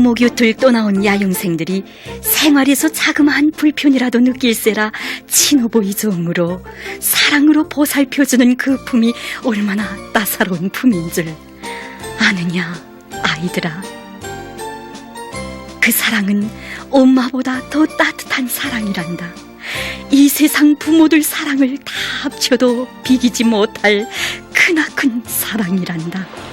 부모곁을 떠나온 야영생들이 생활에서 자그마한 불편이라도 느낄세라 친오보이 정으로 사랑으로 보살펴주는 그 품이 얼마나 따사로운 품인 줄 아느냐 아이들아. 그 사랑은 엄마보다 더 따뜻한 사랑이란다. 이 세상 부모들 사랑을 다 합쳐도 비기지 못할 크나큰 사랑이란다.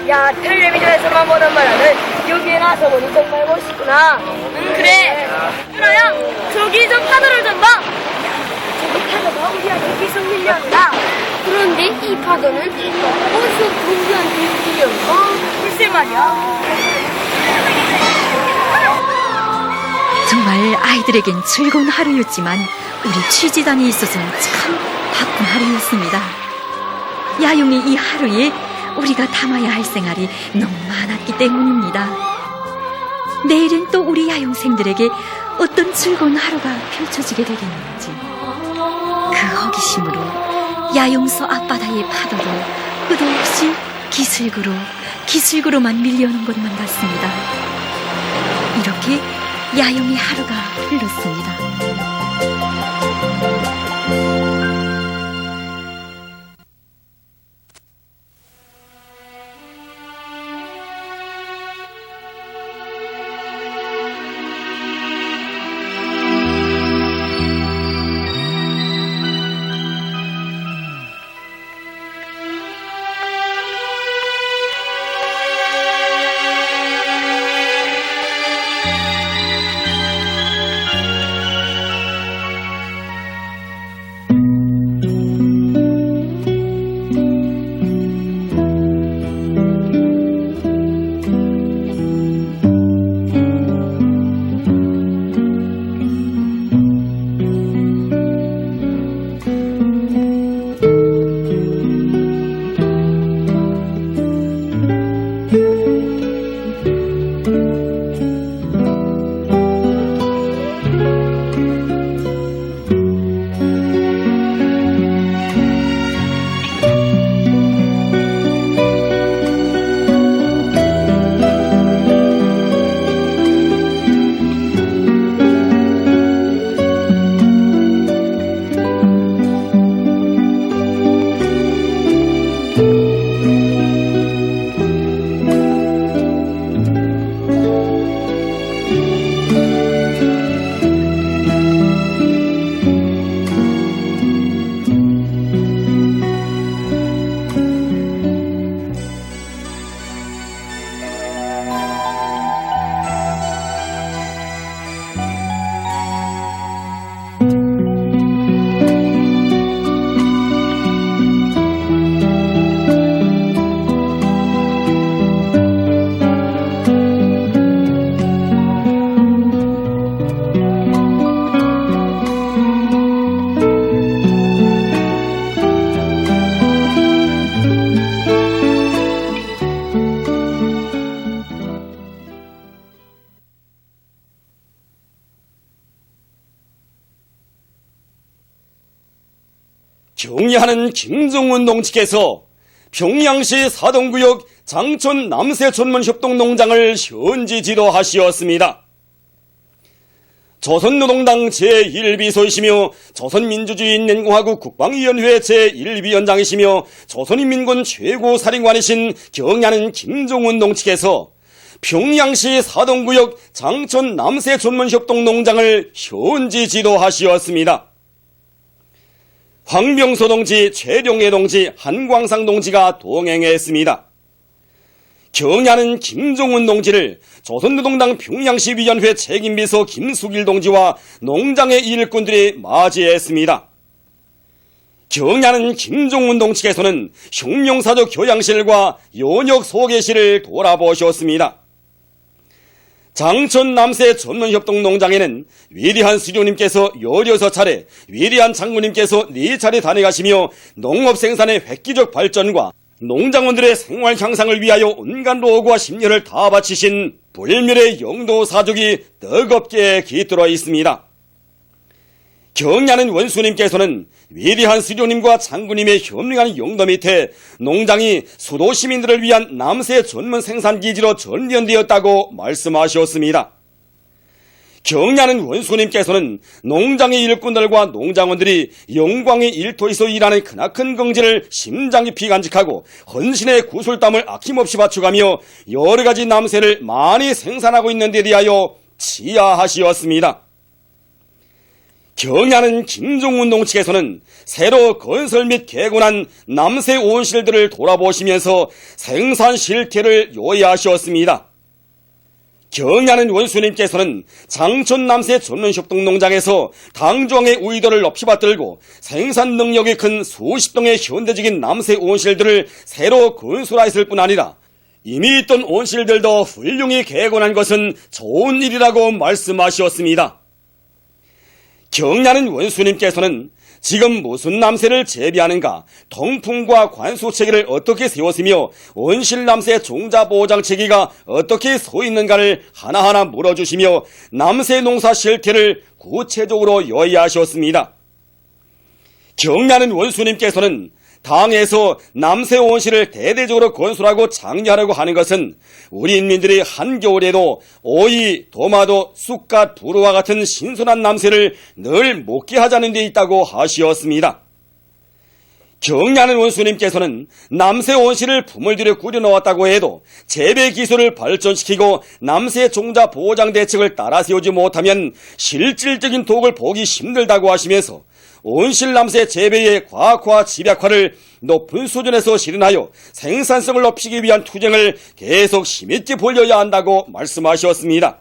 야, 텔레비전에서만 보던 말은 여기에 나서 보니 정말 멋있구나. 그래. 유라야, 저기 좀 파도를 좀 봐. 저기 파도가 우리한테 계속 밀려온다. 그런데 이 파도는 어디서 우리한테 밀려올까? 글쎄 말이야. 정말 아이들에겐 즐거운 하루였지만 우리 취재단에 있어서 참 바쁜 하루였습니다. 야용의 이 하루에 우리가 담아야 할 생활이 너무 많았기 때문입니다. 내일은 또 우리 야용생들에게 어떤 즐거운 하루가 펼쳐지게 되겠는지 그 호기심으로 야용서 앞바다의 파도도 끝없이 기슭으로만 밀려오는 것만 같습니다. 이렇게 야용의 하루가 흘렀습니다. 경리하는 김정은 동지께서 평양시 사동구역 장천 남새촌문협동농장을 현지 지도하시었습니다. 조선노동당 제1비서이시며 조선민주주의인민공화국 국방위원회 제1위원장이시며 조선인민군 최고사령관이신 경리하는 김정은 동지께서 평양시 사동구역 장천 남새촌문협동농장을 현지 지도하시었습니다. 황명소 동지, 최룡해 동지, 한광상 동지가 동행했습니다. 경야는 김종훈 동지를 조선노동당 평양시위원회 책임비서 김숙일 동지와 농장의 일꾼들이 맞이했습니다. 경야는 김종훈 동지께서는 혁명사적 교양실과 연역 소개실을 돌아보셨습니다. 장천 남세 전문협동농장에는 위대한 수료님께서 16차례, 위대한 장모님께서 4차례 다녀가시며 농업 생산의 획기적 발전과 농장원들의 생활 향상을 위하여 온갖 노고와 심려를 다 바치신 불멸의 영도 사족이 뜨겁게 깃들어 있습니다. 경야는 원수님께서는 위대한 수료님과 장군님의 현명한 용도 밑에 농장이 수도 시민들을 위한 남세 전문 생산기지로 전변되었다고 말씀하셨습니다. 경야는 원수님께서는 농장의 일꾼들과 농장원들이 영광의 일터에서 일하는 크나큰 긍지를 심장 깊이 간직하고 헌신의 구슬땀을 아낌없이 바쳐가며 여러가지 남세를 많이 생산하고 있는 데 대하여 치하하시었습니다. 경야는 김종훈 동지께서는 새로 건설 및 개건한 남세 온실들을 돌아보시면서 생산 실태를 요해하셨습니다. 경야는 원수님께서는 장천 남세 전문협동농장에서 당조항의 우위도를 높이 받들고 생산 능력이 큰 수십 동의 현대적인 남세 온실들을 새로 건설하였을 뿐 아니라 이미 있던 온실들도 훌륭히 개건한 것은 좋은 일이라고 말씀하셨습니다. 경야는 원수님께서는 지금 무슨 남세를 재배하는가, 통풍과 관수체계를 어떻게 세웠으며 온실남세 종자보장체계가 어떻게 서 있는가를 하나하나 물어주시며 남세 농사 실태를 구체적으로 요해하셨습니다. 경야는 원수님께서는 당에서 남세 온실을 대대적으로 건설하고 장려하려고 하는 것은 우리 인민들이 한겨울에도 오이, 도마도, 쑥갓, 부루와 같은 신선한 남세를 늘 먹게 하자는 데 있다고 하시었습니다. 경야는 원수님께서는 남세 온실을 품을 들여 꾸려놓았다고 해도 재배 기술을 발전시키고 남세 종자 보장 대책을 따라 세우지 못하면 실질적인 독을 보기 힘들다고 하시면서 온실 남세 재배의 과학화 집약화를 높은 수준에서 실현하여 생산성을 높이기 위한 투쟁을 계속 힘있게 벌여야 한다고 말씀하셨습니다.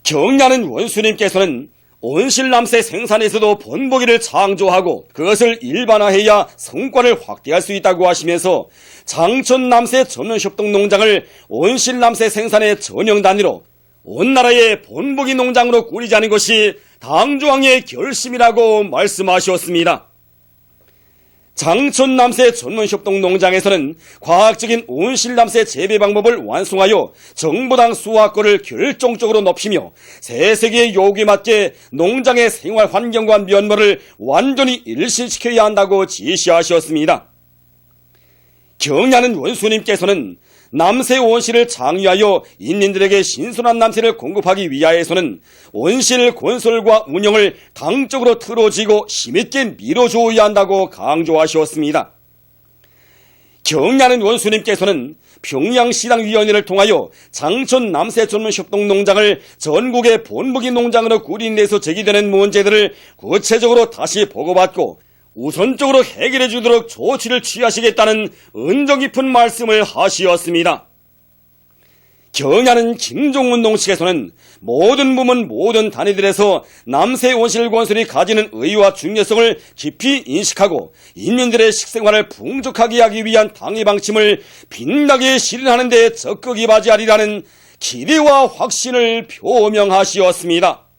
경야는 원수님께서는 온실 남세 생산에서도 본보기를 창조하고 그것을 일반화해야 성과를 확대할 수 있다고 하시면서 장천 남세 전문협동농장을 온실 남세 생산의 전형 단위로 온 나라의 본보기 농장으로 꾸리자는 것이 당조항의 결심이라고 말씀하셨습니다. 장천 남세 전문협동농장에서는 과학적인 온실 남세 재배 방법을 완성하여 정보당 수확권을 결정적으로 높이며 새 세계의 요구에 맞게 농장의 생활 환경과 면모를 완전히 일신시켜야 한다고 지시하셨습니다. 경야는 원수님께서는 남세 온실을 장려하여 인민들에게 신선한 남세를 공급하기 위하여서는 온실 건설과 운영을 당적으로 틀어지고 힘있게 밀어주어야 한다고 강조하셨습니다. 경야는 원수님께서는 평양시당위원회를 통하여 장천 남세 전문협동농장을 전국의 본보기 농장으로 꾸린 데서 제기되는 문제들을 구체적으로 다시 보고받고 우선적으로 해결해 주도록 조치를 취하시겠다는 은정 깊은 말씀을 하시었습니다. 경야는 김종훈 동지께서는 모든 부문 모든 단위들에서 남세 온실 건설이 가지는 의의와 중요성을 깊이 인식하고 인민들의 식생활을 풍족하게 하기 위한 당의 방침을 빛나게 실현하는 데 적극 임하리라는 기대와 확신을 표명하시었습니다.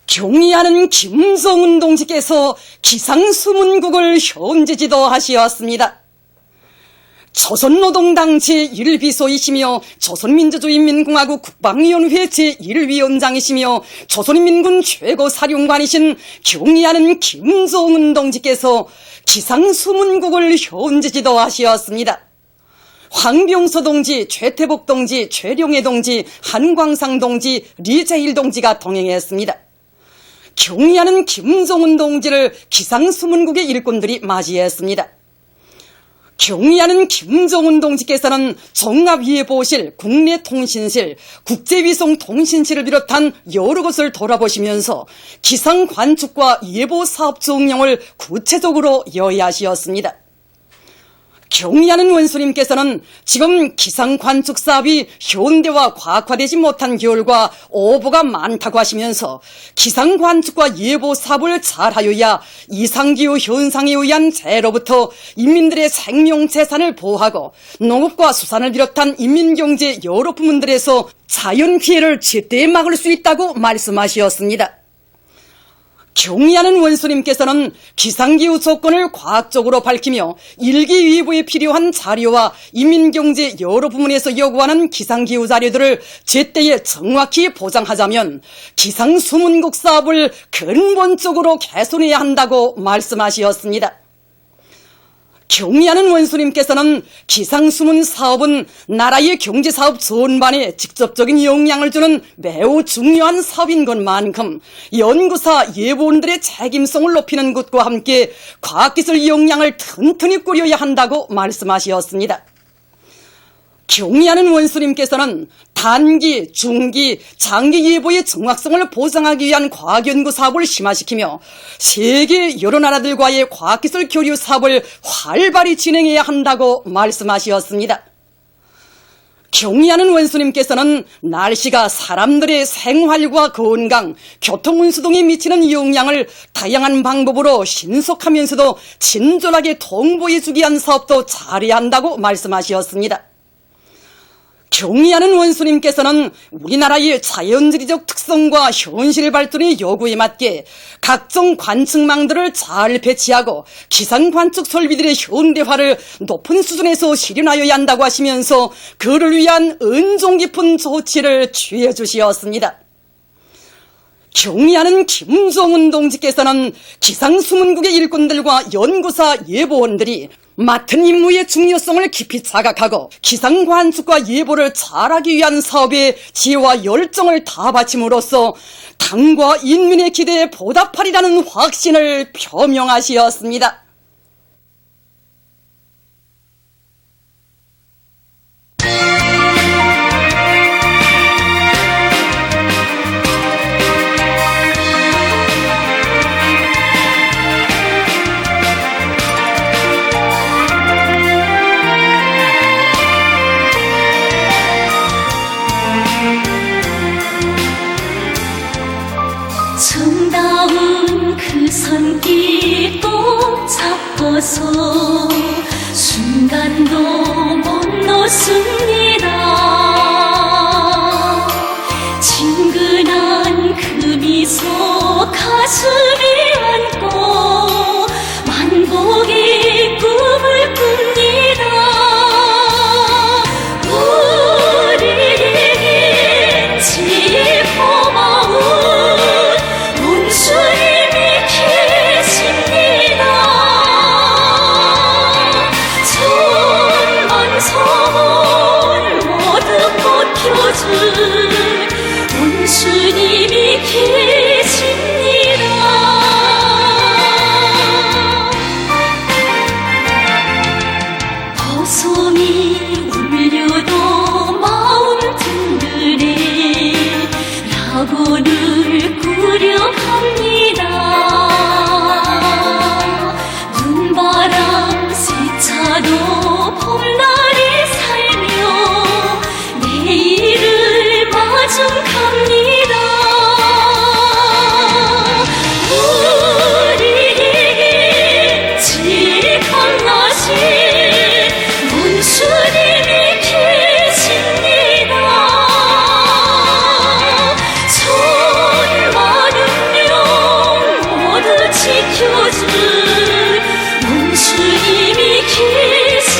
경의하는 김종훈 동지께서 기상수문국을 현지지도 하시었습니다. 조선노동당 제1비서이시며 조선민주주의인민공화국 국방위원회 제1위원장이시며 조선인민군 최고사령관이신 경의하는 김종훈 동지께서 기상수문국을 현지지도 하시었습니다. 황병서 동지, 최태복 동지, 최룡해 동지, 한광상 동지, 리재일 동지가 동행했습니다. 경의하는 김종훈 동지를 기상수문국의 일꾼들이 맞이했습니다. 경의하는 김정은 동지께서는 종합예보실, 국내통신실, 국제위성통신실을 비롯한 여러 곳을 돌아보시면서 기상관측과 예보사업 정령을 구체적으로 여야하시었습니다. 경의하는 원수님께서는 지금 기상관측 사업이 현대화 과학화되지 못한 결과 오보가 많다고 하시면서 기상관측과 예보 사업을 잘하여야 이상기후 현상에 의한 재해로부터 인민들의 생명재산을 보호하고 농업과 수산을 비롯한 인민경제 여러 부문들에서 자연피해를 제때 막을 수 있다고 말씀하셨습니다. 경의하는 원수님께서는 기상기후 조건을 과학적으로 밝히며 일기예보에 필요한 자료와 인민경제 여러 부문에서 요구하는 기상기후 자료들을 제때에 정확히 보장하자면 기상수문국 사업을 근본적으로 개선해야 한다고 말씀하셨습니다. 경의하는 원수님께서는 기상수문 사업은 나라의 경제사업 전반에 직접적인 영향을 주는 매우 중요한 사업인 것만큼 연구사 예보원들의 책임성을 높이는 것과 함께 과학기술 역량을 튼튼히 꾸려야 한다고 말씀하셨습니다. 경의하는 원수님께서는 단기, 중기, 장기 예보의 정확성을 보장하기 위한 과학연구 사업을 심화시키며 세계 여러 나라들과의 과학기술 교류 사업을 활발히 진행해야 한다고 말씀하셨습니다. 경의하는 원수님께서는 날씨가 사람들의 생활과 건강, 교통운수 등에 미치는 영향을 다양한 방법으로 신속하면서도 친절하게 통보해주기 위한 사업도 잘해야 한다고 말씀하셨습니다. 경의하는 원수님께서는 우리나라의 자연지리적 특성과 현실 발전의 요구에 맞게 각종 관측망들을 잘 배치하고 기상관측 설비들의 현대화를 높은 수준에서 실현하여야 한다고 하시면서 그를 위한 은종 깊은 조치를 취해 주시었습니다. 경의하는 김정은 동지께서는 기상수문국의 일꾼들과 연구사 예보원들이 맡은 임무의 중요성을 깊이 자각하고 기상관측과 예보를 잘하기 위한 사업에 지혜와 열정을 다 바침으로써 당과 인민의 기대에 보답하리라는 확신을 표명하시었습니다. 정다운 그 손길 꼭 잡고서 순간도 못 놓습니다. 친근한 그 미소 가슴에 안고 만복의 꿈을 꿉니다. 우리에겐 제일 고마운 주님이 계십니다. 천만 성을 모두 꽃펴줄 온주님이 계십니다. 보송이 울려도 마음 든든해 라고는 꾸려갑니다. 눈바람 세차도 봄날이 살며 내일을 마중갑니다. 우리에게 제일 강하신 원주님이 계십니다. 지켜줄 원주님이 계십니다.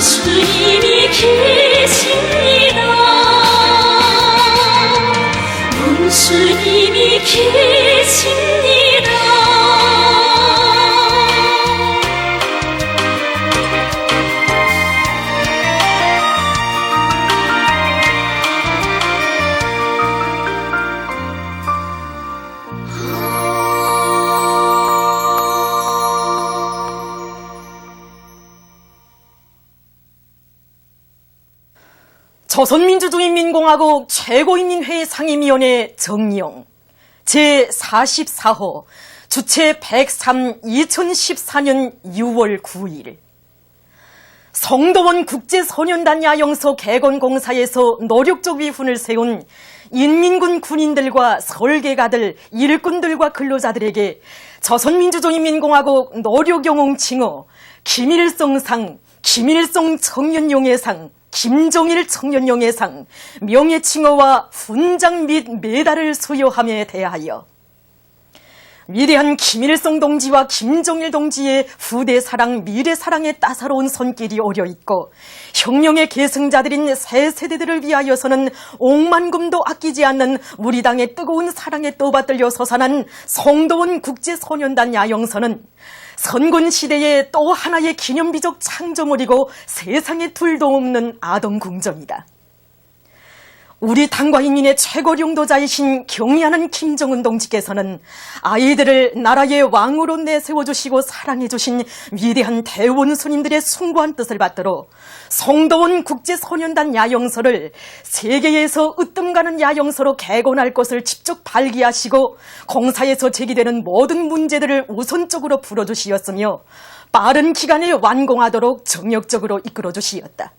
주님이 계십니다. 주님이 계십니다. 조선민주주의인민공화국 최고인민회의 상임위원회 정령 제44호 주체 103 2014년 6월 9일 성도원 국제소년단 야영소 개건공사에서 노력적 위훈을 세운 인민군 군인들과 설계가들, 일꾼들과 근로자들에게 조선민주주의인민공화국 노력영웅 칭호 김일성상, 김일성 청년용예상, 김정일 청년용예상, 명예칭호와 훈장 및 메달을 수여함에 대하여 위대한 김일성 동지와 김정일 동지의 후대사랑, 미래사랑의 따사로운 손길이 오려있고 혁명의 계승자들인 새 세대들을 위하여서는 억만금도 아끼지 않는 우리 당의 뜨거운 사랑에 떠받들려 솟아난 성도원 국제소년단 야영서는 선군시대의 또 하나의 기념비적 창조물이고 세상에 둘도 없는 아동궁정이다. 우리 당과 인민의 최고領導자이신 경의하는 김정은 동지께서는 아이들을 나라의 왕으로 내세워주시고 사랑해주신 위대한 대원수님들의 숭고한 뜻을 받들어 성도원 국제소년단 야영서를 세계에서 으뜸가는 야영서로 개건할 것을 직접 발기하시고 공사에서 제기되는 모든 문제들을 우선적으로 풀어주시었으며 빠른 기간에 완공하도록 정력적으로 이끌어주시었다.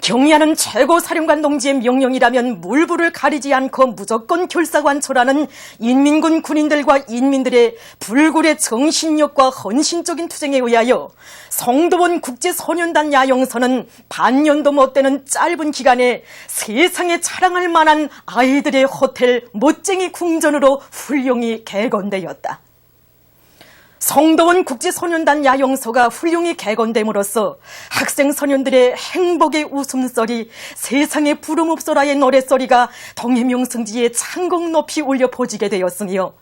경의하는 최고사령관 동지의 명령이라면 물불을 가리지 않고 무조건 결사관철하는 인민군 군인들과 인민들의 불굴의 정신력과 헌신적인 투쟁에 의하여 성도원 국제소년단 야영서는 반년도 못 되는 짧은 기간에 세상에 자랑할 만한 아이들의 호텔 멋쟁이 궁전으로 훌륭히 개건되었다. 성도원 국제소년단 야영소가 훌륭히 개건됨으로써 학생 소년들의 행복의 웃음소리, 세상에 부름없어라의 노랫소리가 동해명성지에 창곡 높이 울려 퍼지게 되었으며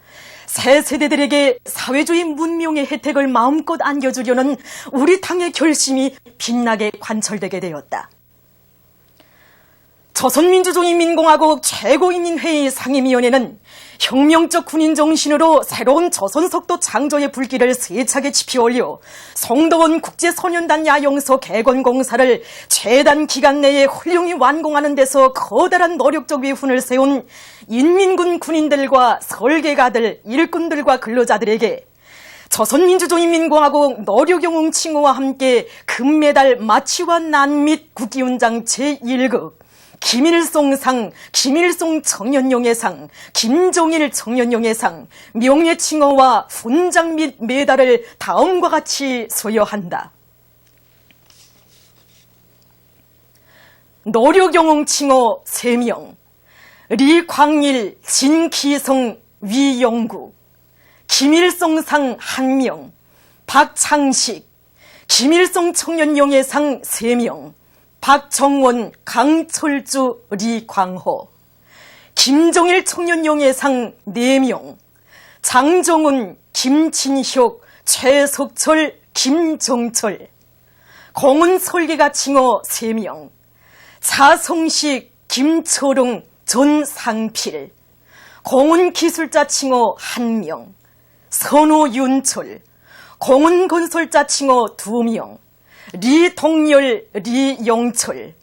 새 세대들에게 사회주의 문명의 혜택을 마음껏 안겨주려는 우리 당의 결심이 빛나게 관철되게 되었다. 조선민주주의인민공화국 최고인민회의 상임위원회는 혁명적 군인 정신으로 새로운 조선석도 창조의 불길을 세차게 지피올려 성도원 국제소년단 야영소 개건공사를 최단 기간 내에 훌륭히 완공하는 데서 커다란 노력적 위훈을 세운 인민군 군인들과 설계가들, 일꾼들과 근로자들에게 조선민주주의인민공화국 노력영웅 칭호와 함께 금메달 마치와 난 및 국기훈장 제1급 김일성상, 김일성 청년용예상, 김정일 청년용예상, 명예칭호와 훈장 및 메달을 다음과 같이 수여한다. 노력영웅 칭호 3명, 리광일, 진기성, 위영구, 김일성상 1명, 박창식, 김일성 청년용예상 3명, 박정원, 강철주, 리광호, 김정일 청년용예상 4명, 장정훈, 김진혁, 최석철, 김정철, 공은설계가 칭호 3명, 차성식, 김철웅, 전상필, 공은기술자 칭호 1명, 선호윤철, 공은건설자 칭호 2명, 리동열, 리영철,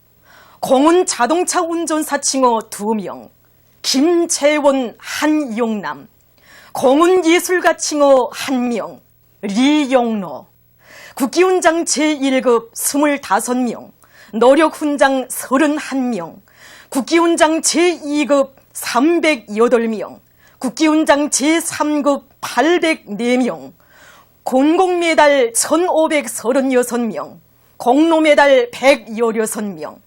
공은자동차 운전사 칭호 2명, 김재원, 한용남, 공은예술가 칭호 1명, 리영로, 국기훈장 제1급 25명, 노력훈장 31명, 국기훈장 제2급 308명, 국기훈장 제3급 804명, 공공메달 1536명, 공로메달 116명,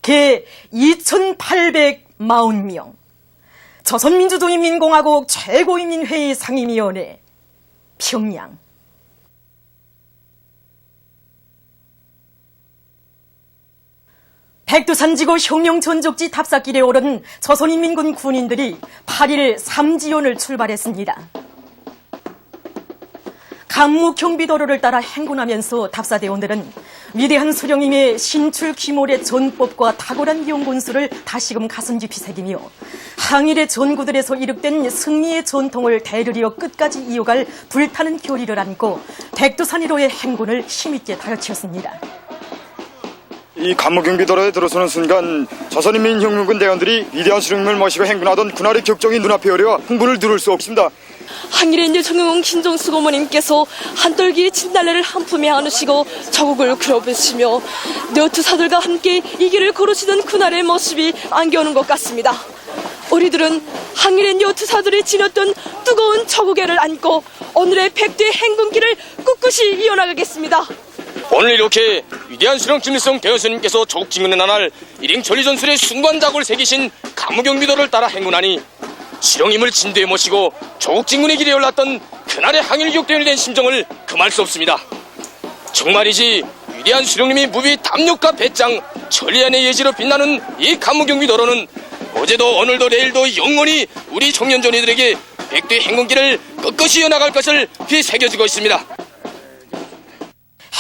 개 2840명, 조선민주주의인민공화국 최고인민회의 상임위원회 평양. 백두산지구 흉룡전족지 답사길에 오른 조선인민군 군인들이 8일 삼지연을 출발했습니다. 강무 경비도로를 따라 행군하면서 답사대원들은 위대한 수령님의 신출 귀몰의 전법과 탁월한 용군수를 다시금 가슴 깊이 새기며 항일의 전구들에서 이룩된 승리의 전통을 대르리어 끝까지 이어갈 불타는 결의를 안고 백두산 위로의 행군을 힘있게 다려치웠습니다. 이 강무경비도로에 들어서는 순간 조선인민혁명군 대원들이 위대한 수령님을 모시고 행군하던 군활의 격정이 눈앞에 어려워 흥분을 누를 수 없습니다. 항일의 정영웅 김정숙 어머님께서 한떨기의 진달래를 한 품에 안으시고 저국을 그려보시며 너투사들과 함께 이 길을 걸으시던 그날의 모습이 안겨오는 것 같습니다. 우리들은 항일의 여투사들이 지녔던 뜨거운 저국애를 안고 오늘의 백두의 행군길을 꿋꿋이 이어나가겠습니다. 오늘 이렇게 위대한 수령 김일성 대여스님께서 조국 진군의 나날 일행 전리전술의 순관작을 새기신 강무경비도를 따라 행군하니 수령님을 진도에 모시고 조국 진군의 길에 올랐던 그날의 항일 격대원이 된 심정을 금할 수 없습니다. 정말이지 위대한 수령님이 무비 담력과 배짱 천리안의 예지로 빛나는 이 강무경비도로는 어제도 오늘도 내일도 영원히 우리 청년전이들에게 백두의 행군길을 꿋꿋이 이어나갈 것을 비새겨주고 있습니다.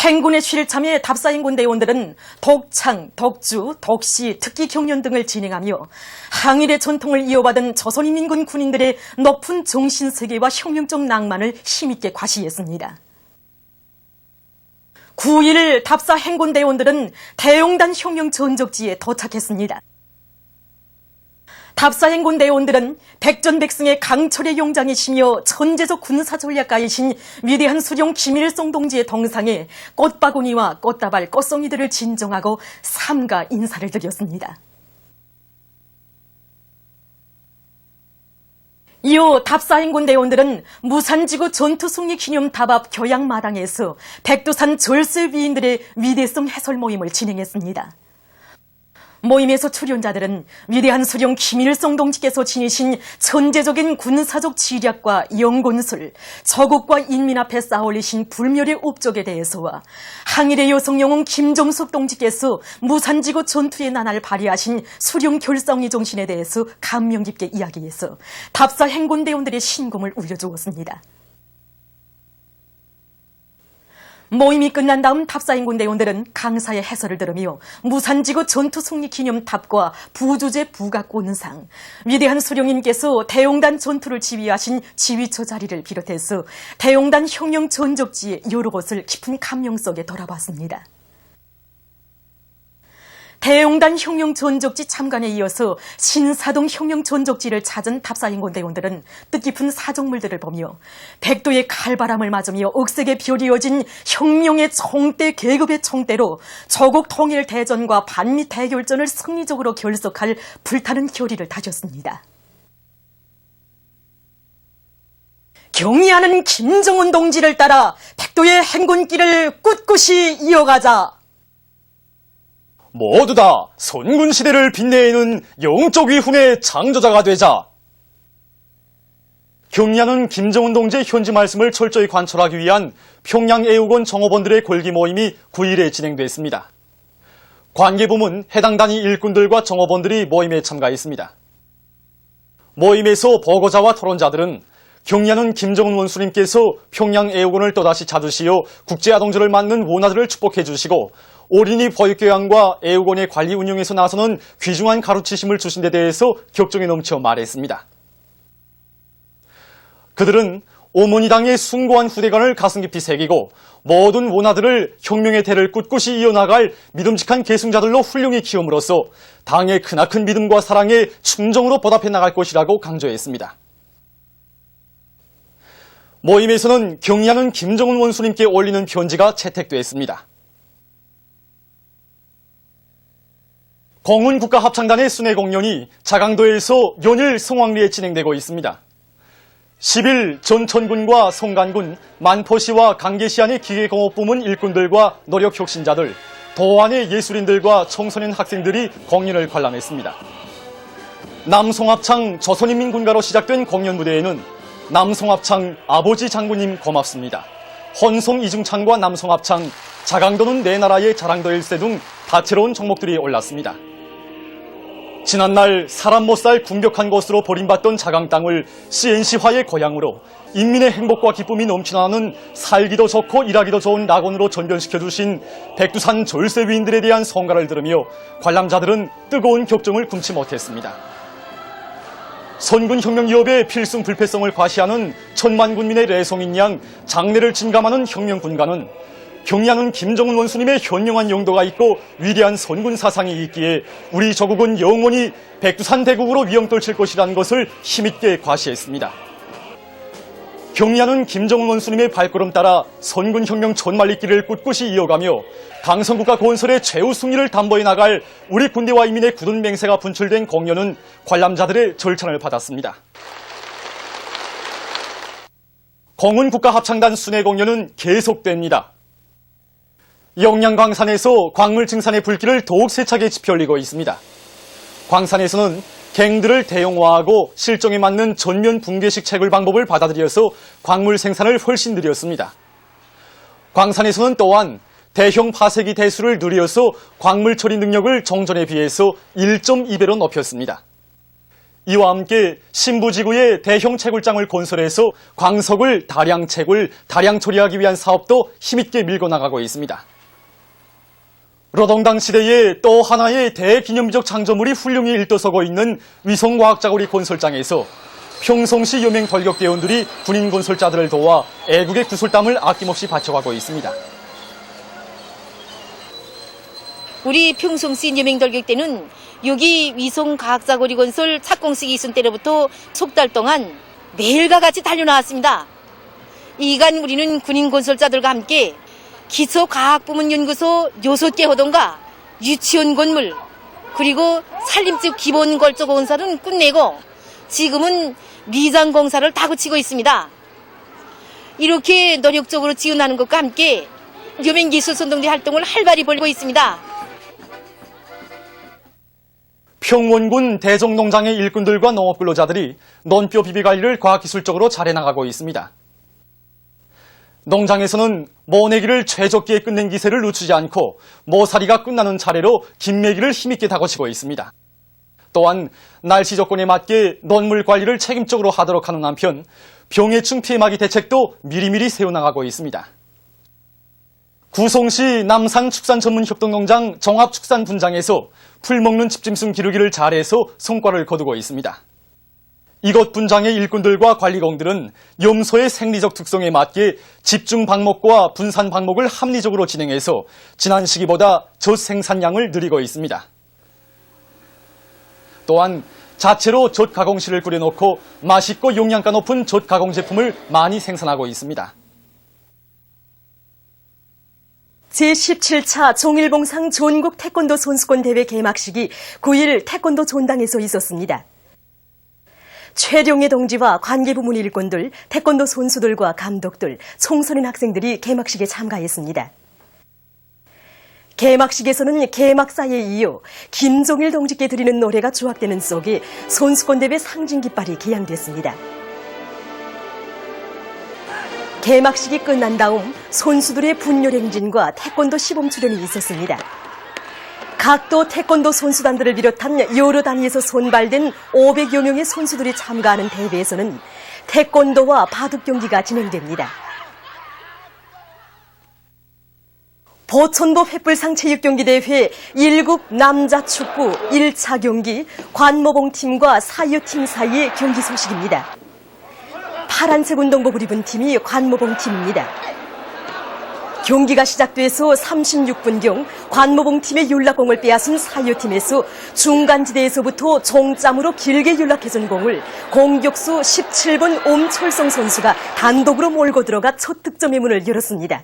행군의 실참에 답사행군 대원들은 독창, 독주, 독시, 특기 경연 등을 진행하며 항일의 전통을 이어받은 조선인민군 군인들의 높은 정신세계와 혁명적 낭만을 힘있게 과시했습니다. 9일 답사행군 대원들은 대용단 혁명 전적지에 도착했습니다. 답사행군 대원들은 백전백승의 강철의 용장이시며 천재적 군사전략가이신 위대한 수령 김일성 동지의 동상에 꽃바구니와 꽃다발, 꽃송이들을 진정하고 삼가 인사를 드렸습니다. 이후 답사행군 대원들은 무산지구 전투승리 기념탑 앞 교양마당에서 백두산 절세 위인들의 위대성 해설 모임을 진행했습니다. 모임에서 출연자들은 위대한 수령 김일성 동지께서 지니신 천재적인 군사적 지략과 영곤술, 저국과 인민 앞에 쌓아올리신 불멸의 업적에 대해서와 항일의 여성 영웅 김정숙 동지께서 무산지구 전투의 나날을 발휘하신 수령 결성의 정신에 대해서 감명 깊게 이야기해서 답사 행군대원들의 신금을 울려주었습니다. 모임이 끝난 다음 답사행군 대원들은 강사의 해설을 들으며 무산지구 전투승리 기념탑과 부주제 부각곤상, 위대한 수령님께서 대용단 전투를 지휘하신 지휘처 자리를 비롯해서 대용단 혁명 전적지의 여러 곳을 깊은 감명 속에 돌아봤습니다. 대용단 혁명 전적지 참관에 이어서 신사동 혁명 전적지를 찾은 답사행군 대원들은 뜻깊은 사정물들을 보며 백도의 칼바람을 맞으며 억색의 별이 이어진 혁명의 총대 계급의 총대로 조국 통일 대전과 반미 대결전을 승리적으로 결석할 불타는 결의를 다졌습니다. 경의하는 김정은 동지를 따라 백도의 행군길을 꿋꿋이 이어가자. 모두 다 선군시대를 빛내는 영적 위훈의 창조자가 되자. 경의하는 김정은 동지의 현지 말씀을 철저히 관철하기 위한 평양애국원 정호원들의 골기 모임이 9일에 진행됐습니다. 관계부문 해당 단위 일꾼들과 정호원들이 모임에 참가했습니다. 모임에서 보고자와 토론자들은 경의하는 김정은 원수님께서 평양애국원을 또다시 찾으시어 국제아동절을 맞는 원화들을 축복해 주시고 어린이 보육교양과 애국원의 관리 운영에서 나서는 귀중한 가르치심을 주신 데 대해서 격정이 넘쳐 말했습니다. 그들은 어머니당의 숭고한 후대관을 가슴 깊이 새기고 모든 원아들을 혁명의 대를 꿋꿋이 이어나갈 믿음직한 계승자들로 훌륭히 키움으로써 당의 크나큰 믿음과 사랑에 충정으로 보답해 나갈 것이라고 강조했습니다. 모임에서는 경의하는 김정은 원수님께 올리는 편지가 채택됐습니다. 공훈국가합창단의 순회 공연이 자강도에서 연일 성황리에 진행되고 있습니다. 10일 전천군과 송간군, 만포시와 강계시 안의 기계공업부문 일꾼들과 노력혁신자들, 도안의 예술인들과 청소년 학생들이 공연을 관람했습니다. 남송합창 조선인민군가로 시작된 공연 무대에는 남송합창 아버지 장군님 고맙습니다, 혼송 이중창과 남송합창 자강도는 내 나라의 자랑도 일세 등 다채로운 종목들이 올랐습니다. 지난날 사람 못 살 궁벽한 것으로 버림받던 자강 땅을 CNC화의 고향으로 인민의 행복과 기쁨이 넘쳐나는 살기도 좋고 일하기도 좋은 낙원으로 전변시켜주신 백두산 졸세 위인들에 대한 성가를 들으며 관람자들은 뜨거운 격정을 금치 못했습니다. 선군혁명기업의 필승 불패성을 과시하는 천만 군민의 레송인 양 장래를 진감하는 혁명군가는 경리하는 김정은 원수님의 현명한 용도가 있고 위대한 선군 사상이 있기에 우리 조국은 영원히 백두산 대국으로 위엄떨칠 것이라는 것을 힘있게 과시했습니다. 경리하는 김정은 원수님의 발걸음 따라 선군혁명 전말리길을 꿋꿋이 이어가며 강성국가 건설의 최후 승리를 담보해 나갈 우리 군대와 인민의 굳은 맹세가 분출된 공연은 관람자들의 절찬을 받았습니다. 공훈국가합창단 순회 공연은 계속됩니다. 영양광산에서 광물 증산의 불길을 더욱 세차게 지펴올리고 있습니다. 광산에서는 갱들을 대용화하고 실정에 맞는 전면 붕괴식 채굴 방법을 받아들여서 광물 생산을 훨씬 늘렸습니다. 광산에서는 또한 대형 파쇄기 대수를 늘려서 광물 처리 능력을 정전에 비해서 1.2배로 높였습니다. 이와 함께 신부지구에 대형 채굴장을 건설해서 광석을 다량 채굴, 다량 처리하기 위한 사업도 힘있게 밀고 나가고 있습니다. 노동당 시대에 또 하나의 대기념비적 장조물이 훌륭히 일떠서고 있는 위성과학자고리 건설장에서 평성시 여명 돌격대원들이 군인 건설자들을 도와 애국의 구슬땀을 아낌없이 바쳐가고 있습니다. 우리 평성시 여명돌격대는 여기 위성과학자고리 건설 착공식 이순 때로부터 석 달 동안 매일과 같이 달려나왔습니다. 이간 우리는 군인 건설자들과 함께 기초과학부문연구소 6개 호동과 유치원 건물 그리고 산림집 기본 걸조 공사는 끝내고 지금은 미장 공사를 다그치고 있습니다. 이렇게 노력적으로 지원하는 것과 함께 여명기술선동대 활동을 활발히 벌이고 있습니다. 평원군 대정농장의 일꾼들과 농업근로자들이 논뼈 비비관리를 과학기술적으로 잘해나가고 있습니다. 농장에서는 모내기를 최적기에 끝낸 기세를 늦추지 않고 모사리가 끝나는 차례로 김매기를 힘있게 다그치고 있습니다. 또한 날씨 조건에 맞게 논물 관리를 책임적으로 하도록 하는 한편 병해충 피해막이 대책도 미리미리 세워나가고 있습니다. 구송시 남산축산전문협동농장 종합축산분장에서 풀 먹는 집짐승 기르기를 잘해서 성과를 거두고 있습니다. 이곳 분장의 일꾼들과 관리공들은 염소의 생리적 특성에 맞게 집중 방목과 분산 방목을 합리적으로 진행해서 지난 시기보다 젖 생산량을 늘리고 있습니다. 또한 자체로 젖 가공실을 꾸려놓고 맛있고 영양가 높은 젖 가공 제품을 많이 생산하고 있습니다. 제17차 종일봉상 전국 태권도 선수권 대회 개막식이 9일 태권도 존당에서 있었습니다. 최룡의 동지와 관계부문 일꾼들, 태권도 선수들과 감독들, 청소년 학생들이 개막식에 참가했습니다. 개막식에서는 개막사에 이어 김종일 동지께 드리는 노래가 조악되는 속에 선수권 대회 상징 깃발이 개양됐습니다. 개막식이 끝난 다음 선수들의 분열 행진과 태권도 시범 출연이 있었습니다. 각도 태권도 선수단들을 비롯한 여러 단위에서 선발된 500여 명의 선수들이 참가하는 대회에서는 태권도와 바둑 경기가 진행됩니다. 보천보 횃불상 체육경기대회 1급 남자축구 1차 경기 관모봉팀과 사유팀 사이의 경기 소식입니다. 파란색 운동복을 입은 팀이 관모봉팀입니다. 경기가 시작돼서 36분경 관모봉팀의 윤락공을 빼앗은 사유팀에서 중간지대에서부터 종짬으로 길게 윤락해준 공을 공격수 17번 옴철성 선수가 단독으로 몰고 들어가 첫 득점의 문을 열었습니다.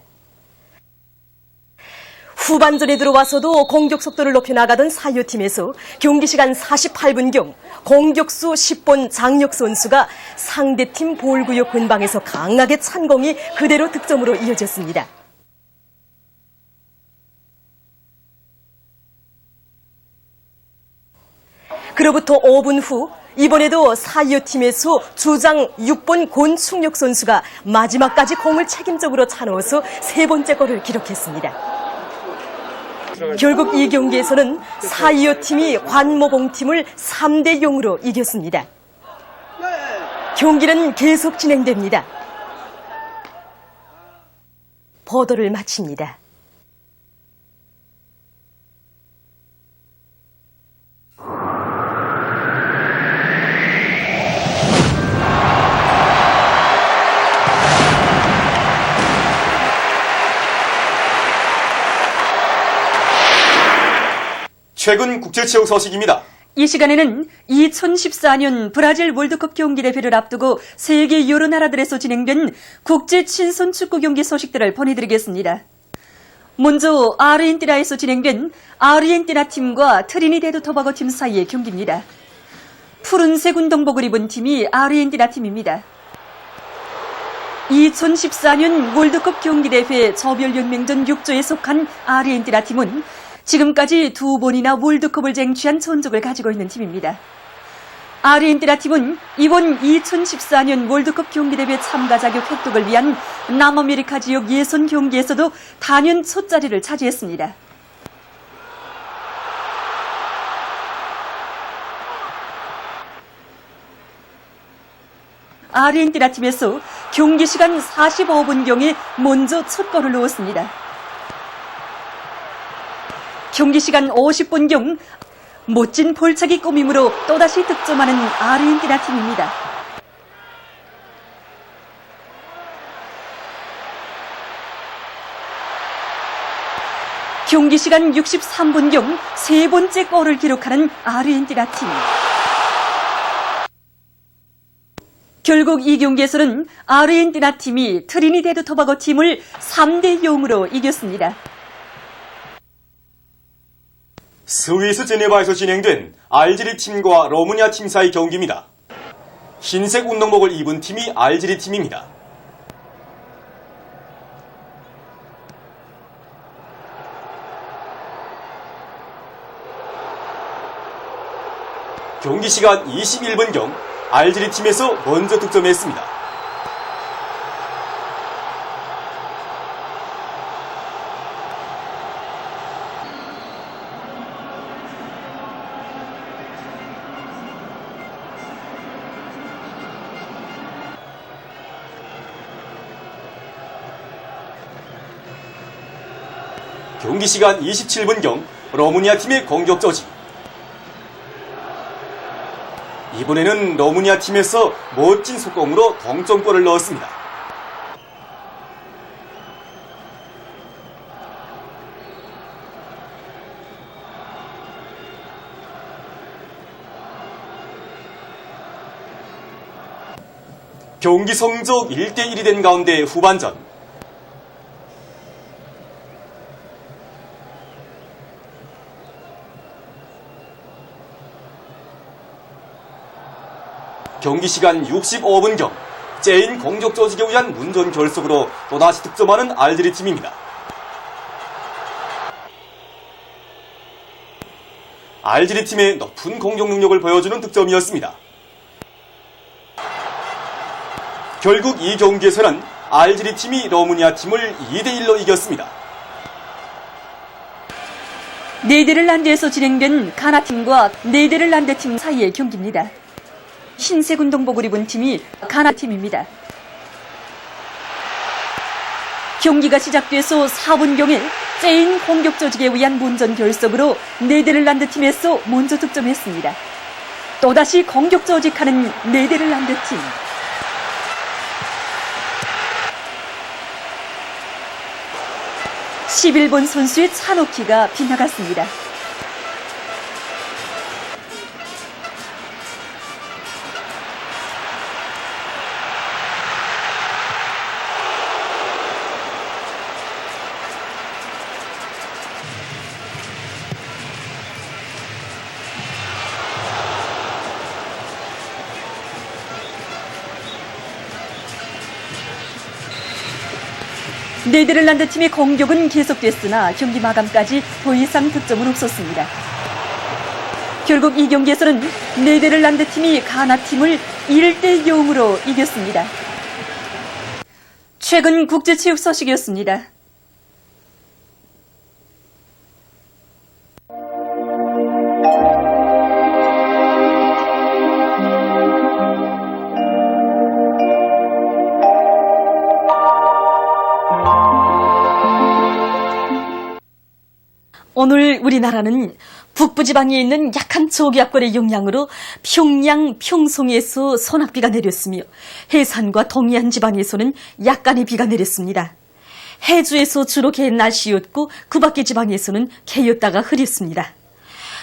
후반전에 들어와서도 공격 속도를 높여 나가던 사유팀에서 경기시간 48분경 공격수 10번 장혁 선수가 상대팀 볼구역 근방에서 강하게 찬 공이 그대로 득점으로 이어졌습니다. 그로부터 5분 후 이번에도 사유팀에서 주장 6번 권충혁 선수가 마지막까지 공을 책임적으로 차넣어서 세 번째 골을 기록했습니다. 결국 이 경기에서는 4.25 팀이 관모공 팀을 3대 0으로 이겼습니다. 경기는 계속 진행됩니다. 보도를 마칩니다. 최근 국제체육 소식입니다. 이 시간에는 2014년 브라질 월드컵 경기 대회를 앞두고 세계 여러 나라들에서 진행된 국제 친선 축구 경기 소식들을 보내드리겠습니다. 먼저 아르헨티나에서 진행된 아르헨티나 팀과 트리니다드 토바고 팀 사이의 경기입니다. 푸른색 운동복을 입은 팀이 아르헨티나 팀입니다. 2014년 월드컵 경기 대회 저별연맹전 6조에 속한 아르헨티나 팀은 지금까지 2번이나 월드컵을 쟁취한 전적을 가지고 있는 팀입니다. 아르헨티나 팀은 이번 2014년 월드컵 경기대회 참가 자격 획득을 위한 남아메리카 지역 예선 경기에서도 단연 첫 자리를 차지했습니다. 아르헨티나 팀에서 경기 시간 45분경에 먼저 첫 골을 넣었습니다. 경기 시간 50분경 멋진 볼차기 꾸밈으로 또다시 득점하는 아르헨티나 팀입니다. 경기 시간 63분경 세 번째 골을 기록하는 아르헨티나 팀. 결국 이 경기에서는 아르헨티나 팀이 트리니다드 토바고 팀을 3대 0으로 이겼습니다. 스위스 제네바에서 진행된 알제리 팀과 러무니아 팀 사이 경기입니다. 흰색 운동복을 입은 팀이 알제리 팀입니다. 경기 시간 21분경 알제리 팀에서 먼저 득점했습니다. 경기 시간 27분경 러무니아 팀의 공격 저지. 이번에는 러무니아 팀에서 멋진 속공으로 동점골을 넣었습니다. 경기 성적 1대1이 된 가운데 후반전. 경기 시간 65분경 째인 공격 조직에 의한 문전 결속으로 또다시 득점하는 알제리 팀입니다. 알제리 팀의 높은 공격 능력을 보여주는 득점이었습니다. 결국 이 경기에서는 알제리 팀이 러무니아 팀을 2대1로 이겼습니다. 네덜란드에서 진행된 가나 팀과 네덜란드 팀 사이의 경기입니다. 흰색 운동복을 입은 팀이 가나 팀입니다. 경기가 시작돼서 4분경에 째인 공격 조직에 의한 문전 결석으로 네덜란드 팀에서 먼저 득점했습니다. 또다시 공격 조직하는 네덜란드 팀. 11번 선수의 차놓기가 빗나갔습니다. 네덜란드 팀의 공격은 계속됐으나 경기 마감까지 더 이상 득점은 없었습니다. 결국 이 경기에서는 네덜란드 팀이 가나 팀을 1대 0으로 이겼습니다. 최근 국제체육 소식이었습니다. 오늘 우리나라는 북부지방에 있는 약한 저기압골의 영향으로 평양, 평송에서 소낙비가 내렸으며 해산과 동해안 지방에서는 약간의 비가 내렸습니다. 해주에서 주로 개인 날씨였고 그 밖의 지방에서는 개였다가 흐렸습니다.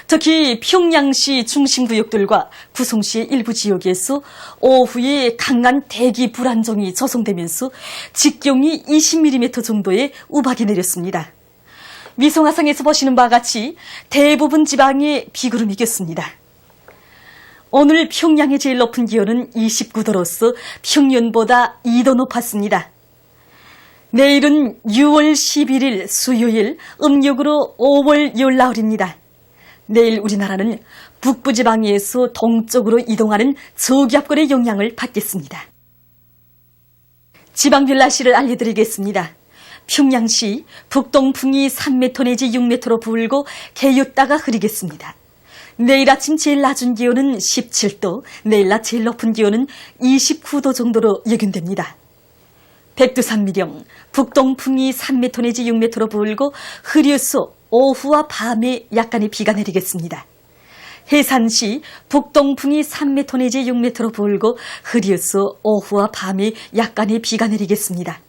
특히 평양시 중심구역들과 구송시의 일부 지역에서 오후에 강한 대기 불안정이 조성되면서 직경이 20mm 정도의 우박이 내렸습니다. 위성화상에서 보시는 바와 같이 대부분 지방에 비구름이 꼈습니다. 오늘 평양의 제일 높은 기온은 29도로서 평년보다 2도 높았습니다. 내일은 6월 11일 수요일, 음력으로 5월 열나흘입니다. 내일 우리나라는 북부지방에서 동쪽으로 이동하는 저기압골의 영향을 받겠습니다. 지방별 날씨를 알려드리겠습니다. 평양시 북동풍이 3m 내지 6m로 불고 개였다가 흐리겠습니다. 내일 아침 제일 낮은 기온은 17도, 내일 낮 제일 높은 기온은 29도 정도로 예견됩니다. 백두산 미령, 북동풍이 3m 내지 6m로 불고 흐려서 오후와 밤에 약간의 비가 내리겠습니다. 해산시 북동풍이 3m 내지 6m로 불고 흐려서 오후와 밤에 약간의 비가 내리겠습니다.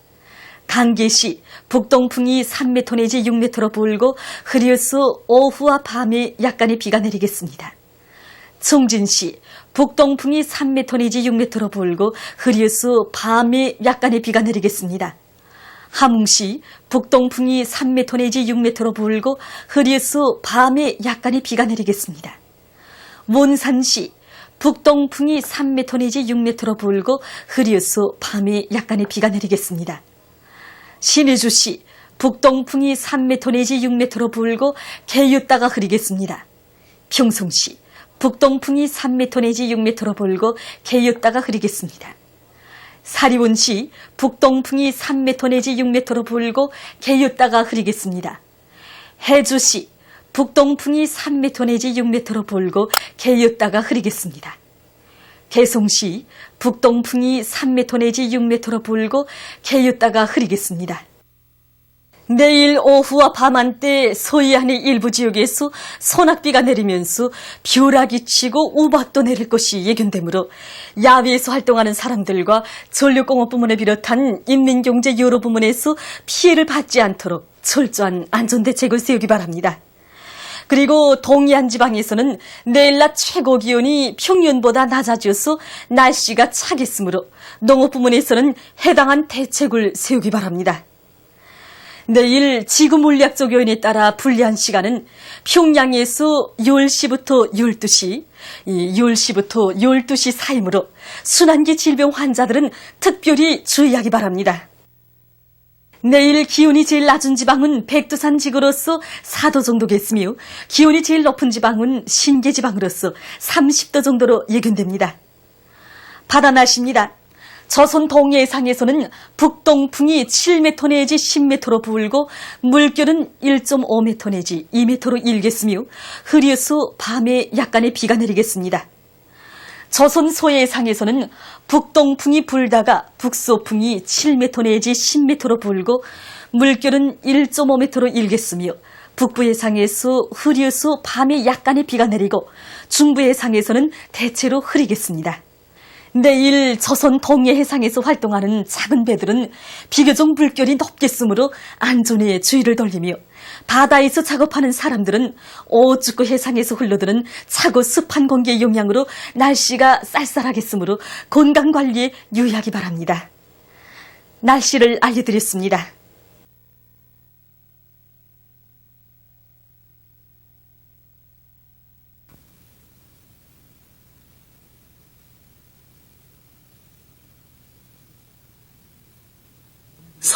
강계시 북동풍이 3m 내지 6m로 불고 흐려서 오후와 밤에 약간의 비가 내리겠습니다. 청진시 북동풍이 3m 내지 6m로 불고 흐려서 밤에 약간의 비가 내리겠습니다. 함흥시 북동풍이 3m 내지 6m로 불고 흐려서 밤에 약간의 비가 내리겠습니다. 몬산시 북동풍이 3m 내지 6m로 불고 흐려서 밤에 약간의 비가 내리겠습니다. 신의주시 북동풍이 3m 내지 6m로 불고 개였다가 흐리겠습니다. 평성시 북동풍이 3m 내지 6m로 불고 개였다가 흐리겠습니다. 사리온시 북동풍이 3m 내지 6m로 불고 개였다가 흐리겠습니다. 해주시 북동풍이 3m 내지 6m로 불고 개였다가 흐리겠습니다. 개송시 북동풍이 3m 내지 6m로 불고 개였다가 흐리겠습니다. 내일 오후와 밤한때 서해안의 일부 지역에서 소낙비가 내리면서 벼락이 치고 우박도 내릴 것이 예견되므로 야외에서 활동하는 사람들과 전력공업부문을 비롯한 인민경제 여러 부문에서 피해를 받지 않도록 철저한 안전대책을 세우기 바랍니다. 그리고 동해안 지방에서는 내일 낮 최고 기온이 평년보다 낮아져서 날씨가 차겠으므로 농업부문에서는 해당한 대책을 세우기 바랍니다. 내일 지구물리학적 요인에 따라 불리한 시간은 평양에서 10시부터 12시, 10시부터 12시 사이므로 순환기 질병 환자들은 특별히 주의하기 바랍니다. 내일 기온이 제일 낮은 지방은 백두산 지구로서 4도 정도겠으며 기온이 제일 높은 지방은 신계 지방으로서 30도 정도로 예견됩니다. 바다 날씨입니다. 조선 동해상에서는 북동풍이 7m 내지 10m로 불고 물결은 1.5m 내지 2m로 일겠으며 흐려서 밤에 약간의 비가 내리겠습니다. 조선 서해상에서는 북동풍이 불다가 북서풍이 7m 내지 10m로 불고 물결은 1.5m로 일겠으며 북부 해상에서 흐려서 밤에 약간의 비가 내리고 중부 해상에서는 대체로 흐리겠습니다. 내일 조선 동해 해상에서 활동하는 작은 배들은 비교적 물결이 높겠으므로 안전에 주의를 돌리며 바다에서 작업하는 사람들은 오죽구 해상에서 흘러드는 차고 습한 공기의 영향으로 날씨가 쌀쌀하겠으므로 건강관리에 유의하기 바랍니다. 날씨를 알려드렸습니다.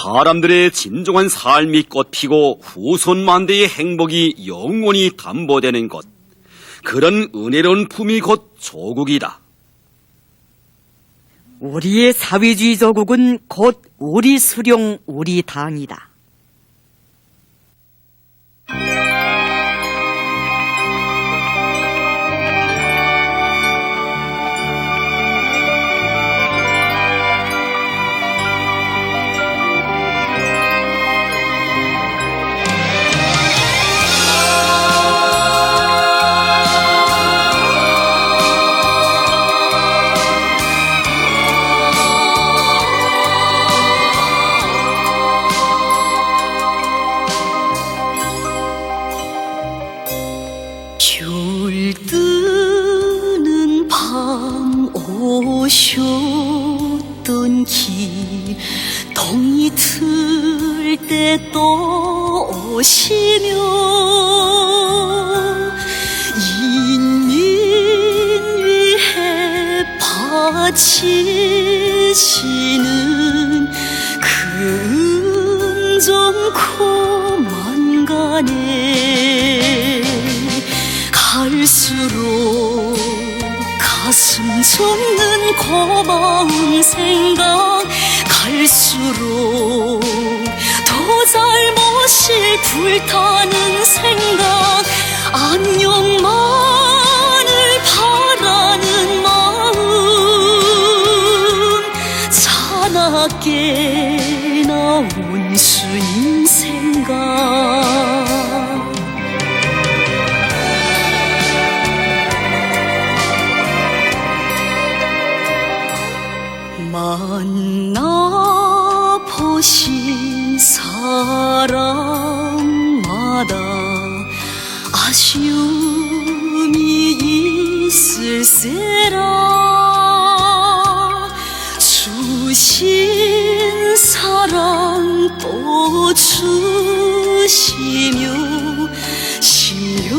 사람들의 진정한 삶이 꽃피고 후손만대의 행복이 영원히 담보되는 것, 그런 은혜로운 품이 곧 조국이다. 우리의 사회주의 조국은 곧 우리 수령, 우리 당이다. 솟는 고마운 생각 갈수록 더 잘못이 불타는 생각 안녕만을 바라는 마음 차갑게 나온 순인 생각 만나보신 사람마다 아쉬움이 있을세라 주신 사랑 또 주시며 심려를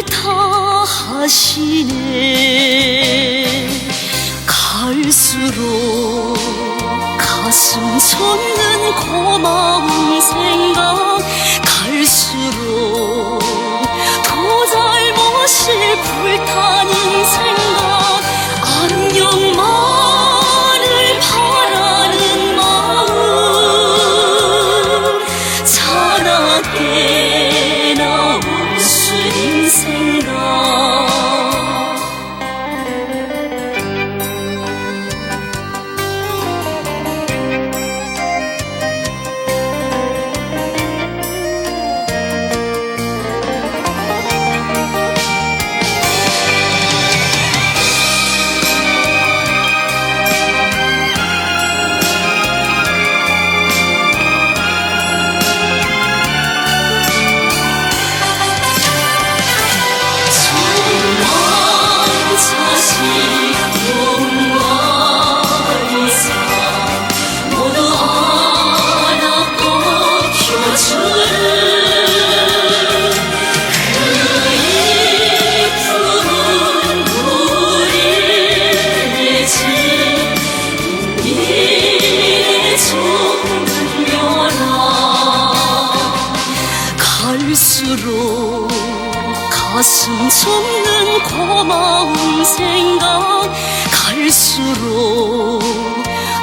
다하시네 갈수록 가슴 솟는 고마운 생각 갈수록 더 잘못이 불타는 생각 안녕만을 바라는 마음 차갑게 나온 순인 생각 갈수록 가슴 솟는 고마운 생각 갈수록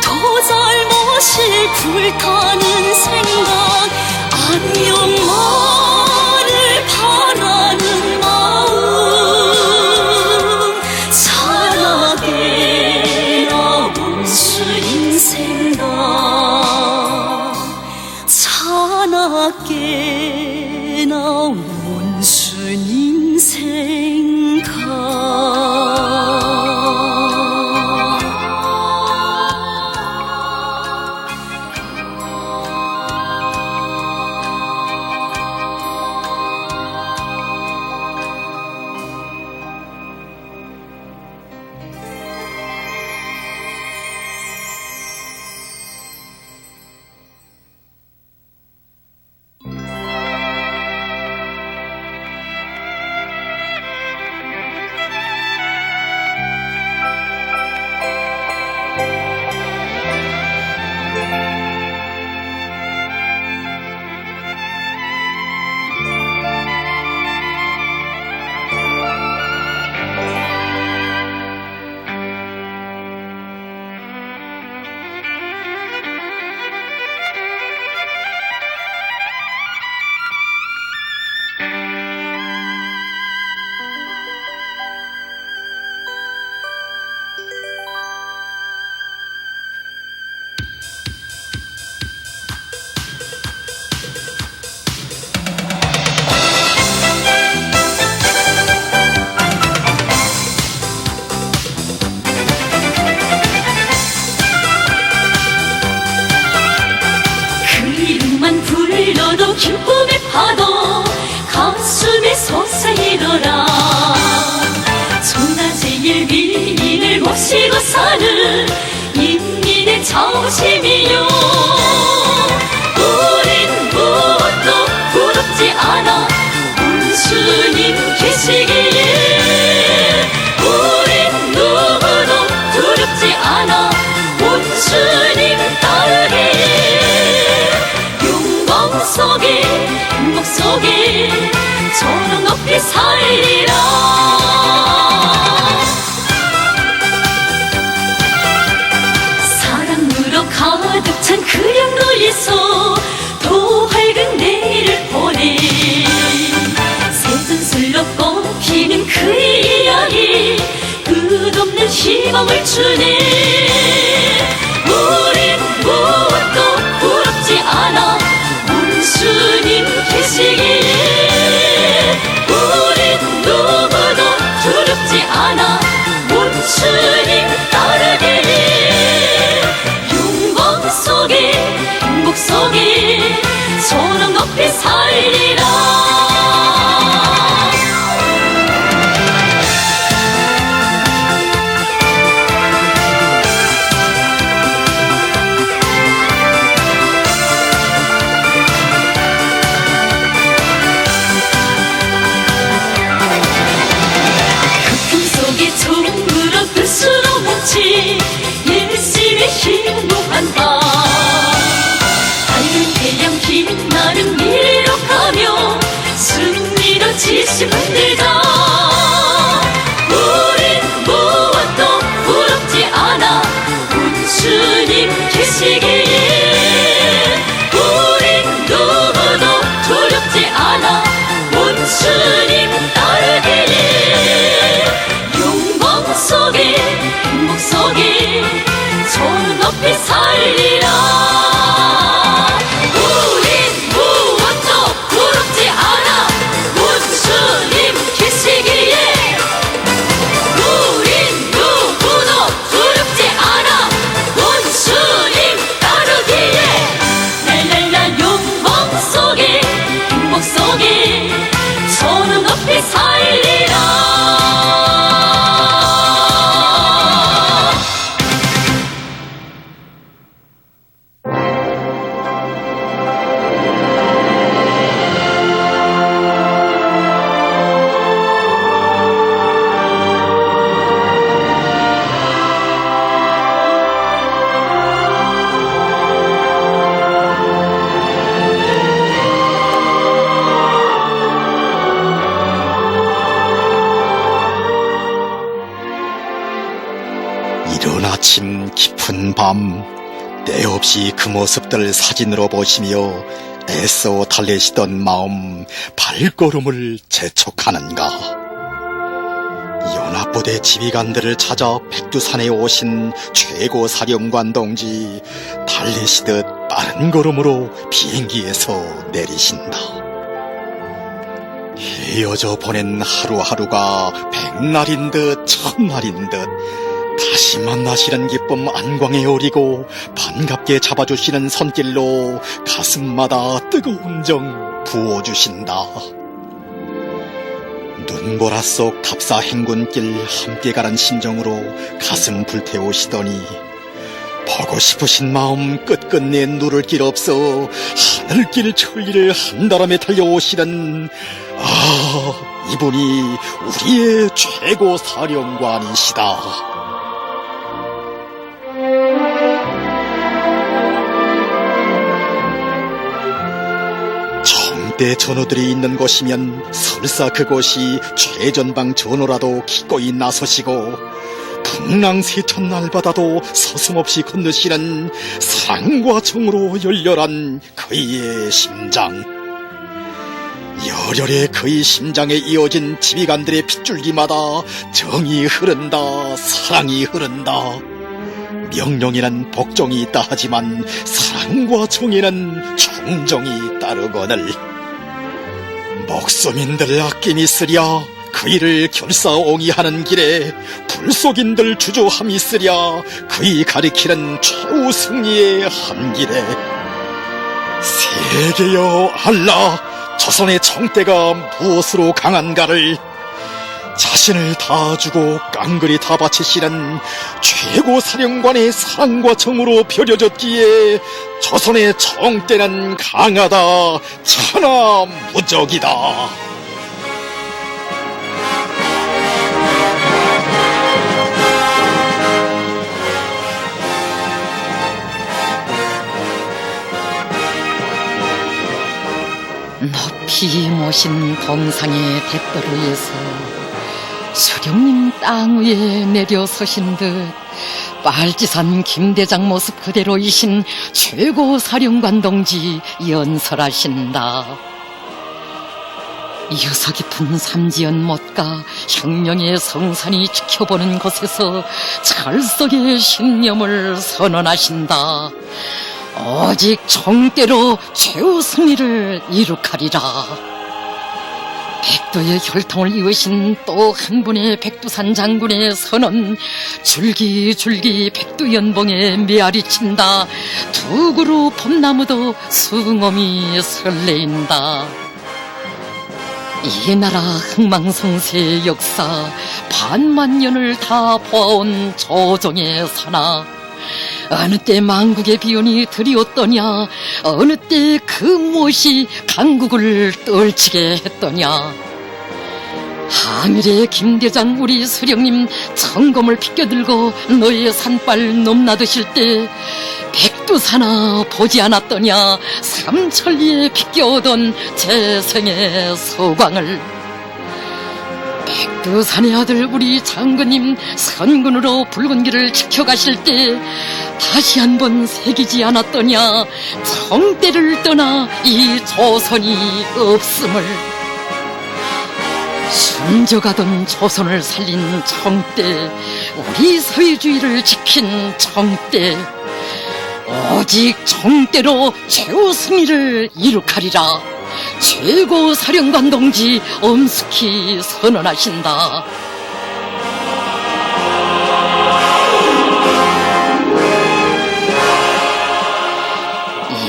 더 잘못이 불타는 생각 안녕만을 바라는 마음 차갑게 나온 순인 생각 차갑게 나온 순인 기쁨의 파도 가슴에 솟아일어라 천하제일 위인을 모시고 사는 인민의 자부심이요 우린 무엇도 부럽지 않아 온수님 계시기에 우린 누구도 두렵지 않아 온수님 따르기에 속에 행복 속에 저녁 높이 살리라 희망을 주네. 우린 무엇도 부럽지 않아 원수님 계시기에. 우린 누구도 두렵지 않아 원수님 따르기에. 영광 속에 행복 속에 소름 높이 살리라. 열심히 행복한다. 밝은 태양 긴 나는 미래로 가며 승리로 지시 흔들자. 우린 무엇도 부럽지 않아 원수님 계시기에. 우린 누구도 두렵지 않아 원수님 따르기에. 영광 속에 행복 속에 손 높이 살리라. 우린 무엇도 부럽지 않아 원수님 계시기에. 우린 누구도 두렵지 않아 원수님 따르기에. 랄랄라. 영광 속에 행복 속에 손 높이 살리라. 이른 아침 깊은 밤 때없이 그 모습들 사진으로 보시며 애써 달래시던 마음 발걸음을 재촉하는가. 연합부대 지휘관들을 찾아 백두산에 오신 최고 사령관 동지 달래시듯 빠른 걸음으로 비행기에서 내리신다. 헤어져 보낸 하루하루가 백날인 듯 천날인 듯 다시 만나시는 기쁨 안광에 어리고 반갑게 잡아주시는 손길로 가슴마다 뜨거운 정 부어주신다. 눈보라 속 답사 행군길 함께 가는 심정으로 가슴 불태우시더니 보고 싶으신 마음 끝끝내 누를 길 없어 하늘길 천리를 한다람에 달려오시는 이분이 우리의 최고 사령관이시다. 정대 전우들이 있는 곳이면 설사 그곳이 최전방 전우라도 기꺼이 나서시고 풍랑 세천 날바다도 서슴없이 건너시는 사랑과 정으로 열렬한 그의 심장. 열혈의 그의 심장에 이어진 지휘관들의 핏줄기마다 정이 흐른다, 사랑이 흐른다. 명령에는 복종이 있다 하지만 사랑과 정에는 충정이 따르거늘. 목숨인들 아낌이 쓰랴 그이를 결사옹이하는 길에 불속인들 주저함이 있으랴 그이 가리키는 최후 승리의 한 길에. 세계여 알라, 조선의 청대가 무엇으로 강한가를 자신을 다 주고 깡그리 다 바치시는 최고 사령관의 사랑과 정으로 벼려졌기에 조선의 청대는 강하다, 천하 무적이다. 높이 모신 동상의 댓더루에서 수령님 땅 위에 내려서신 듯 빨치산 김대장 모습 그대로이신 최고 사령관 동지 연설하신다. 유서 깊은 삼지연 못가 혁명의 성산이 지켜보는 곳에서 철석의 신념을 선언하신다. 오직 정대로 최후 승리를 이룩하리라. 백두의 혈통을 이으신 또 한 분의 백두산 장군의 선언, 줄기줄기 백두연봉에 메아리 친다. 두 그루 봄나무도 수응엄이 설레인다. 이 나라 흥망성쇠의 역사, 반만년을 다 보아온 조정의 산하, 어느 때 망국의 비운이 들이었더냐, 어느 때 그 무엇이 강국을 떨치게 했더냐. 항일의 김대장 우리 수령님 청검을 비껴들고 너의 산발 넘나드실 때 백두산아 보지 않았더냐, 삼천리에 비껴오던 재생의 소광을. 백두산의 아들 우리 장군님 선군으로 붉은 길을 지켜가실 때 다시 한번 새기지 않았더냐, 정대를 떠나 이 조선이 없음을. 숨져가던 조선을 살린 정대, 우리 사회주의를 지킨 정대, 오직 정대로 최후 승리를 이룩하리라. 최고 사령관 동지 엄숙히 선언하신다.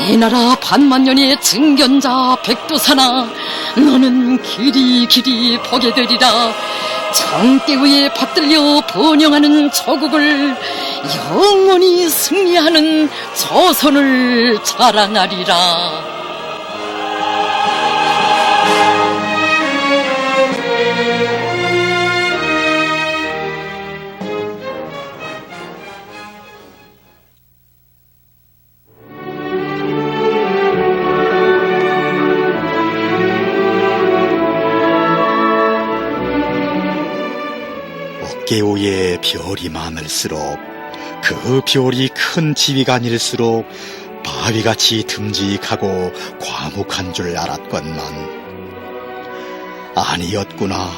이 나라 반만년의 증견자 백두산아, 너는 길이 보게 되리라. 정대위에 받들려 번영하는 조국을, 영원히 승리하는 조선을 자랑하리라. 어깨위에 별이 많을수록, 그 별이 큰 지위간일수록 바위같이 듬직하고 과묵한 줄 알았건만 아니었구나.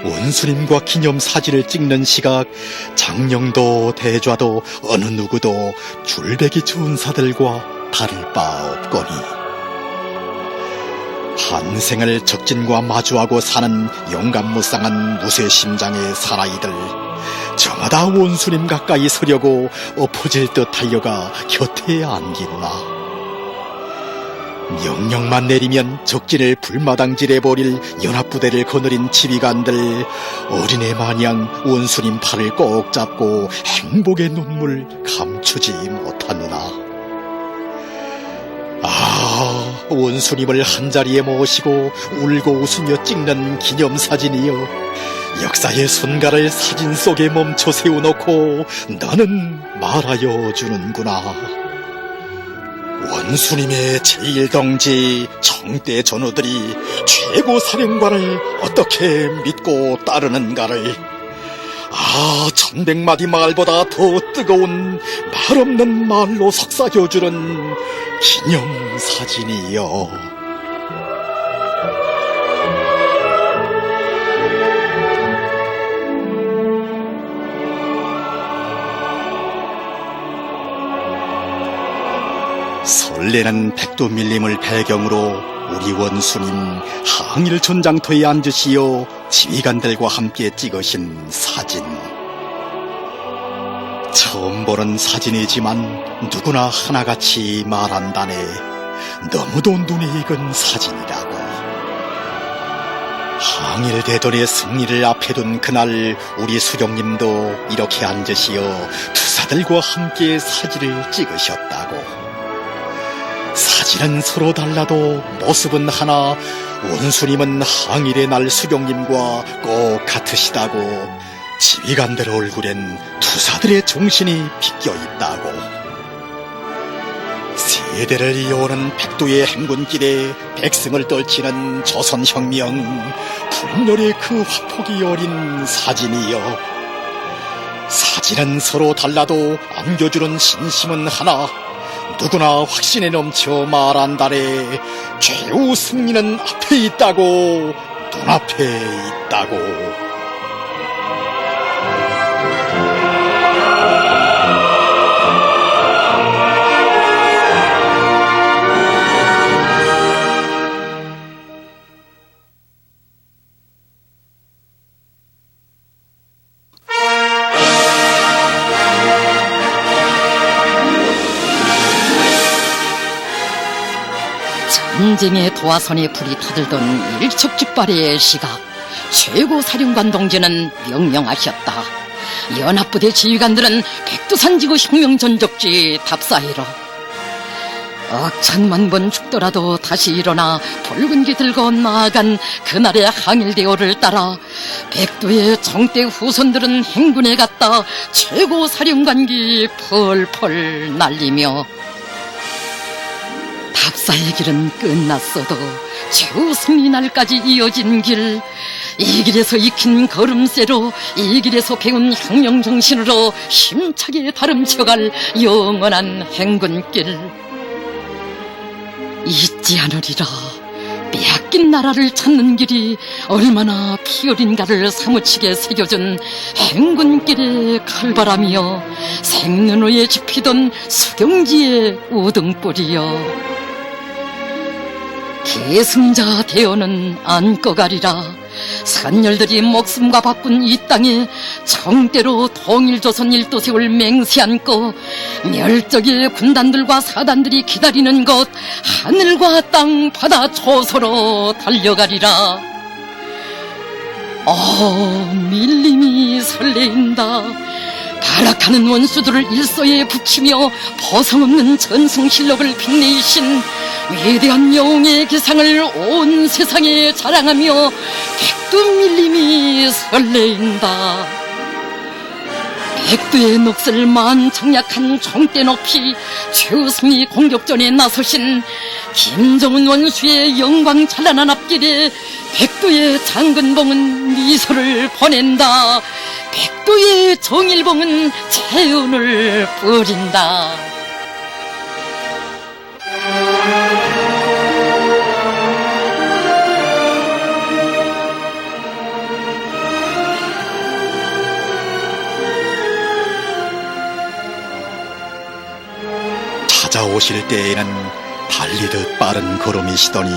원수님과 기념사진을 찍는 시각, 장령도 대좌도 어느 누구도 줄배기 전사들과 다를 바 없거니, 한생을 적진과 마주하고 사는 용감무쌍한 무쇠심장의 사나이들, 저마다 원수님 가까이 서려고 엎어질 듯 달려가 곁에 안기구나. 명령만 내리면 적진을 불마당질해버릴 연합부대를 거느린 지휘관들, 어린애 마냥 원수님 팔을 꼭 잡고 행복의 눈물 감추지 못하느나. 원수님을 한자리에 모시고 울고 웃으며 찍는 기념사진이여, 역사의 순간을 사진 속에 멈춰 세워놓고 너는 말하여 주는구나. 원수님의 제1동지 정대 전우들이 최고 사령관을 어떻게 믿고 따르는가를, 천백마디 말보다 더 뜨거운 말없는 말로 속삭여주는 기념사진이여. 설레는 백두밀림을 배경으로 우리 원수님 항일 전장터에 앉으시어 지휘관들과 함께 찍으신 사진. 처음 보는 사진이지만 누구나 하나같이 말한다네. 너무도 눈에 익은 사진이라고. 항일 대전의 승리를 앞에 둔 그날, 우리 수령님도 이렇게 앉으시어 투사들과 함께 사진을 찍으셨다고. 사진은 서로 달라도 모습은 하나, 원수님은 항일의 날 수령님과 꼭 같으시다고. 지휘관들 얼굴엔 투사들의 정신이 비껴있다고. 세대를 이어오는 백두의 행군길에 백승을 떨치는 조선혁명, 분열의 그 화폭이 어린 사진이여. 사진은 서로 달라도 안겨주는 신심은 하나, 누구나 확신에 넘쳐 말한다래. 최후 승리는 앞에 있다고, 눈앞에 있다고. 전쟁의 도화선에 불이 타들던 일촉즉발의 시각, 최고 사령관 동지는 명령하셨다. 연합부대 지휘관들은 백두산지구 혁명전적지 답사히로 억천만 번 죽더라도 다시 일어나 붉은기 들고 나아간 그날의 항일대오를 따라 백두의 정대 후손들은 행군에 갔다 최고 사령관기 펄펄 날리며 답사의 길은 끝났어도 최후 승리 날까지 이어진 길, 이 길에서 익힌 걸음새로, 이 길에서 배운 혁명 정신으로 힘차게 다름쳐갈 영원한 행군길. 잊지 않으리라. 빼앗긴 나라를 찾는 길이 얼마나 피 어린가를 사무치게 새겨준 행군길의 칼바람이여, 생눈위에 지피던 수경지의 우등불이여. 계승자 대어는 안고 가리라. 산열들이 목숨과 바꾼 이 땅에 정대로 통일조선 일도 세울 맹세안고 멸적의 군단들과 사단들이 기다리는 곳, 하늘과 땅 바다 초소로 달려가리라. 밀림이 설레인다. 발악하는 원수들을 일소에 붙이며 보상없는 전승실록을 빛내신 위대한 영웅의 기상을 온 세상에 자랑하며 백두밀림이 설레인다. 백두의 넋을 만창약한 총대 높이 최우승리 공격전에 나서신 김정은 원수의 영광 찬란한 앞길에 백두의 장근봉은 미소를 보낸다. 백두의 정일봉은 체온을 뿌린다. 찾아오실 때에는 달리듯 빠른 걸음이시더니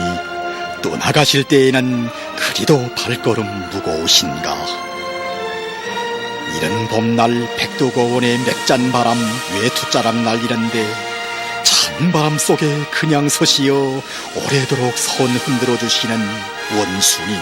떠나가실 때에는 그리도 발걸음 무거우신가. 이른 봄날 백두고원의 맥잔바람 외투자락 날리는데 찬바람 속에 그냥 서시어 오래도록 손 흔들어 주시는 원숭이.